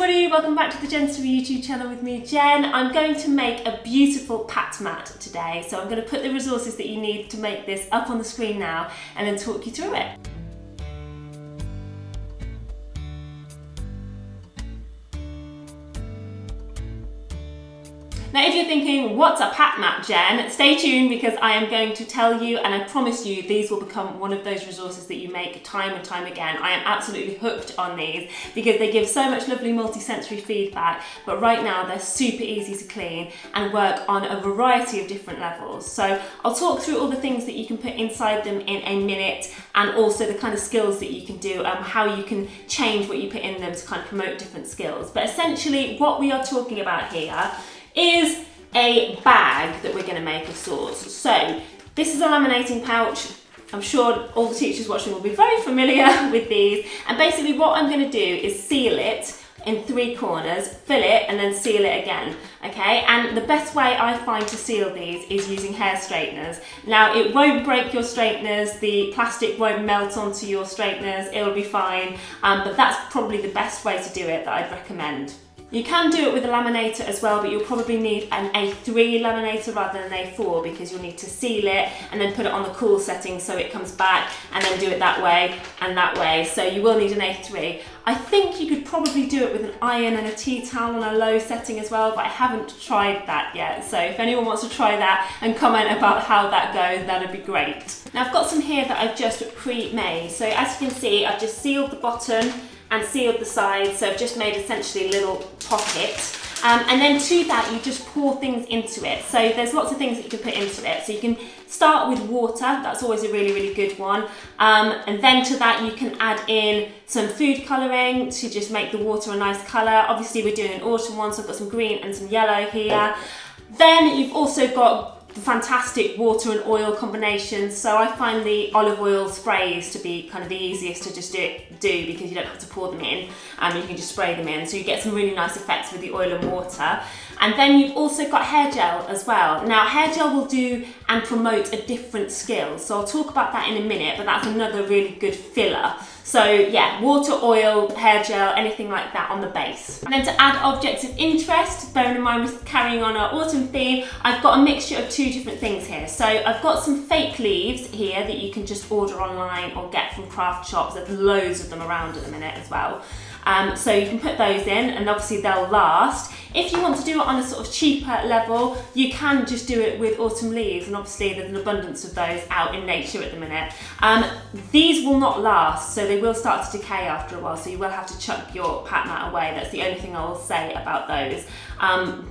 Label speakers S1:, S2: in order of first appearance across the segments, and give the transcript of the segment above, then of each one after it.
S1: everybody, welcome back to the Jensory YouTube channel with me, Jen. I'm going to make a beautiful pat mat today, so I'm going to put the resources that you need to make this up on the screen now and then talk you through it. Now if you're thinking, what's a pat mat, Jen? Stay tuned because I am going to tell you, and I promise you these will become one of those resources that you make time and time again. I am absolutely hooked on these because they give so much lovely multi-sensory feedback, but right now they're super easy to clean and work on a variety of different levels. So I'll talk through all the things that you can put inside them in a minute, and also the kind of skills that you can do, how you can change what you put in them to kind of promote different skills. But essentially what we are talking about here is a bag that we're going to make of sorts. So this is a laminating pouch. I'm sure all the teachers watching will be very familiar with these. And basically what I'm going to do is seal it in 3 corners, fill it, and then seal it again, okay? And the best way I find to seal these is using hair straighteners. Now, it won't break your straighteners, the plastic won't melt onto your straighteners, it'll be fine, but that's probably the best way to do it that I'd recommend. You can do it with a laminator as well, but you'll probably need an A3 laminator rather than an A4 because you'll need to seal it and then put it on the cool setting so it comes back, and then do it that way and that way. So you will need an A3. I think you could probably do it with an iron and a tea towel on a low setting as well, but I haven't tried that yet. So if anyone wants to try that and comment about how that goes, that'd be great. Now I've got some here that I've just pre-made. So as you can see, I've just sealed the bottom and sealed the sides, so I've just made essentially a little pocket. And then to that, you just pour things into it. So there's lots of things that you can put into it. So you can start with water, that's always a really, really good one. And then to that, you can add in some food colouring to just make the water a nice colour. Obviously, we're doing an autumn one, so I've got some green and some yellow here. Then you've also got fantastic water and oil combinations, so I find the olive oil sprays to be kind of the easiest to just do because you don't have to pour them in, you can just spray them in, so you get some really nice effects with the oil and water. And then you've also got hair gel as well. Now hair gel will do and promote a different skill, so I'll talk about that in a minute, but that's another really good filler. So yeah, water, oil, hair gel, anything like that on the base. And then to add objects of interest, bearing in mind we're carrying on our autumn theme, I've got a mixture of 2 different things here. So I've got some fake leaves here that you can just order online or get from craft shops. There's loads of them around at the minute as well. So you can put those in and obviously they'll last. If you want to do it on a sort of cheaper level, you can just do it with autumn leaves, and obviously there's an abundance of those out in nature at the minute. These will not last, so they will start to decay after a while, so you will have to chuck your pat mat away. That's the only thing I will say about those.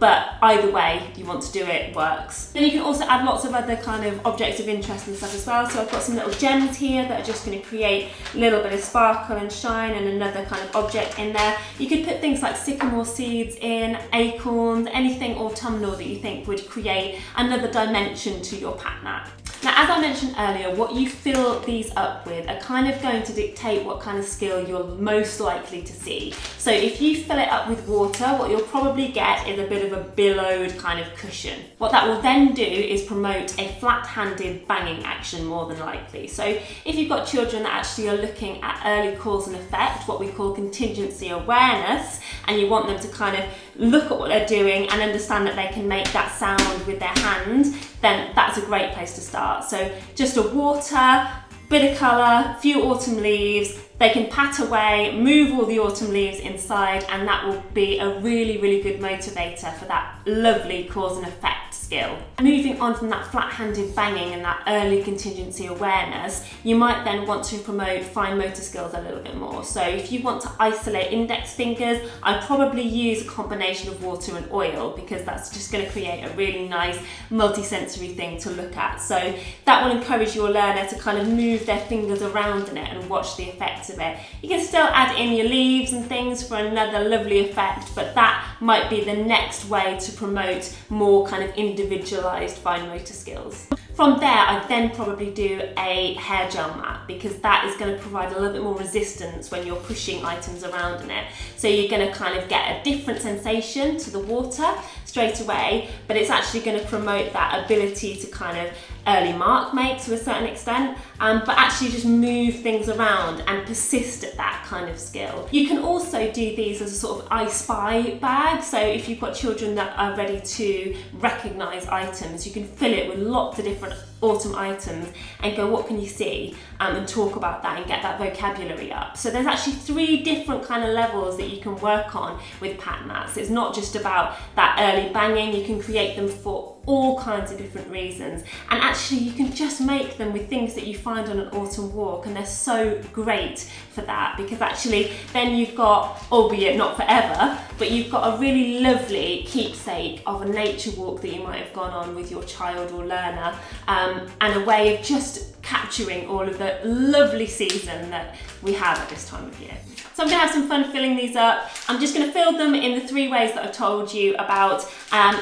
S1: But either way you want to do it works. Then you can also add lots of other kind of objects of interest and stuff as well. So I've got some little gems here that are just going to create a little bit of sparkle and shine, and another kind of object in there. You could put things like sycamore seeds in, acorns, anything autumnal that you think would create another dimension to your pat mat. Now, as I mentioned earlier, what you fill these up with are kind of going to dictate what kind of skill you're most likely to see. So if you fill it up with water, what you'll probably get is a bit of a billowed kind of cushion. What that will then do is promote a flat-handed banging action more than likely. So if you've got children that actually are looking at early cause and effect, what we call contingency awareness, and you want them to kind of look at what they're doing and understand that they can make that sound with their hand, then that's a great place to start. So just a water, bit of colour, few autumn leaves, they can pat away, move all the autumn leaves inside, and that will be a really, really good motivator for that lovely cause and effect skill. Moving on from that flat-handed banging and that early contingency awareness, you might then want to promote fine motor skills a little bit more. So if you want to isolate index fingers, I'd probably use a combination of water and oil because that's just going to create a really nice multi-sensory thing to look at. So that will encourage your learner to kind of move their fingers around in it and watch the effects of it. You can still add in your leaves and things for another lovely effect, but that might be the next way to promote more kind of individualized fine motor skills. From there, I then probably do a hair gel mat, because that is going to provide a little bit more resistance when you're pushing items around in it. So you're going to kind of get a different sensation to the water straight away, but it's actually going to promote that ability to kind of early mark make to a certain extent, but actually just move things around and persist at that kind of skill. You can also do these as a sort of I Spy bag. So if you've got children that are ready to recognise items, you can fill it with lots of different autumn items and go, what can you see? And talk about that and get that vocabulary up. So there's actually 3 different kind of levels that you can work on with pat mats. It's not just about that early banging, you can create them for all kinds of different reasons, and actually you can just make them with things that you find on an autumn walk, and they're so great for that, because actually then you've got, albeit not forever, but you've got a really lovely keepsake of a nature walk that you might have gone on with your child or learner, and a way of just capturing all of the lovely season that we have at this time of year. So I'm going to have some fun filling these up. I'm just going to fill them in the 3 ways that I've told you about,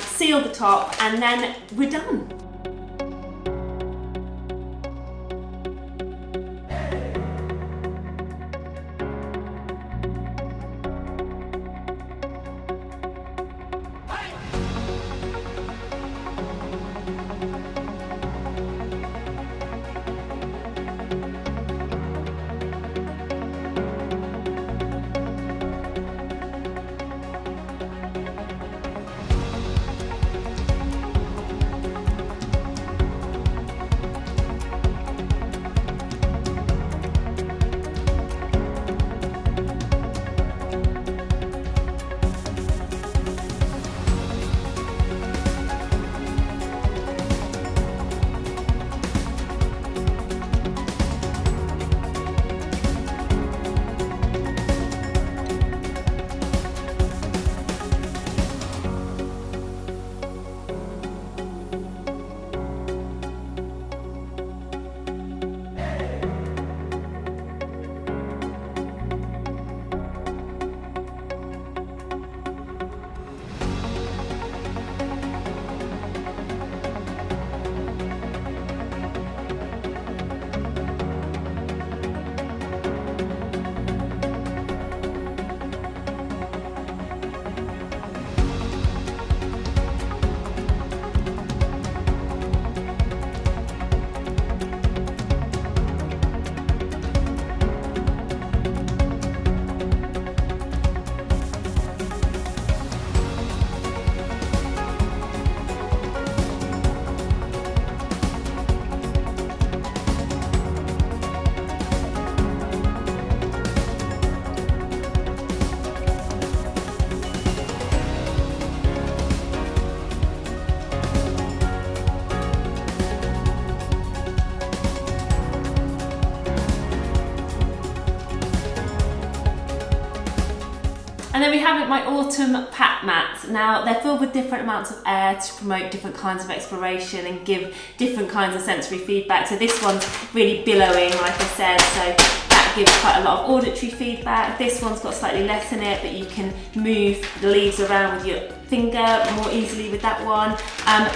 S1: seal the top, and then we're done. And then we have it, my autumn pat mats. Now they're filled with different amounts of air to promote different kinds of exploration and give different kinds of sensory feedback. So this one's really billowing, like I said, so that gives quite a lot of auditory feedback. This one's got slightly less in it, but you can move the leaves around with your finger more easily with that one.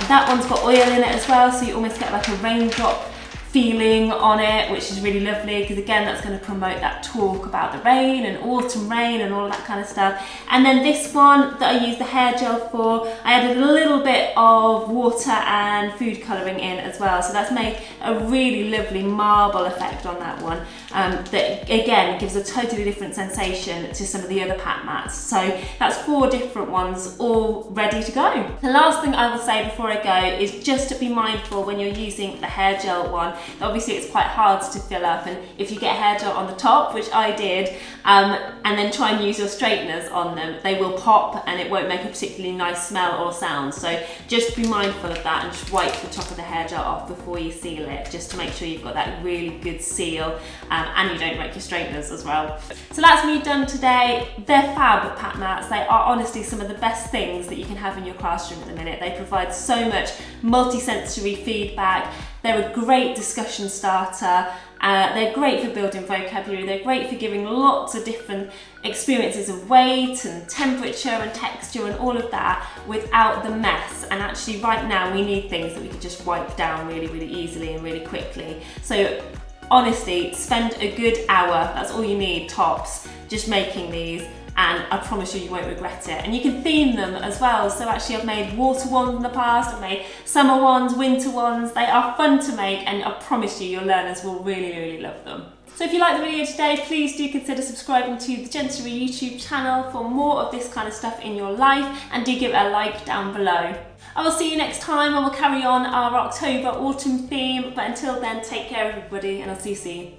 S1: That one's got oil in it as well, so you almost get like a raindrop feeling on it, which is really lovely, because again that's going to promote that talk about the rain and autumn rain and all of that kind of stuff. And then this one that I use the hair gel for, I added a little bit of water and food colouring in as well, so that's made a really lovely marble effect on that one, that again gives a totally different sensation to some of the other pat mats. So that's 4 different ones all ready to go. The last thing I will say before I go is just to be mindful when you're using the hair gel one. Obviously it's quite hard to fill up, and if you get hair gel on the top, which I did, and then try and use your straighteners on them, they will pop and it won't make a particularly nice smell or sound. So just be mindful of that and just wipe the top of the hair gel off before you seal it, just to make sure you've got that really good seal, and you don't break your straighteners as well. So that's me done today. They're fab pat mats. They are honestly some of the best things that you can have in your classroom at the minute. They provide so much multi-sensory feedback. They're a great discussion starter, They're great for building vocabulary, they're great for giving lots of different experiences of weight and temperature and texture and all of that without the mess. And actually right now we need things that we can just wipe down really, really easily and really quickly. So honestly, spend a good hour, that's all you need tops, just making these, and I promise you, you won't regret it. And you can theme them as well. So actually I've made water ones in the past, I've made summer ones, winter ones. They are fun to make, and I promise you, your learners will really, really love them. So if you liked the video today, please do consider subscribing to the Jensory YouTube channel for more of this kind of stuff in your life, and do give it a like down below. I will see you next time, and we'll carry on our October autumn theme. But until then, take care everybody, and I'll see you soon.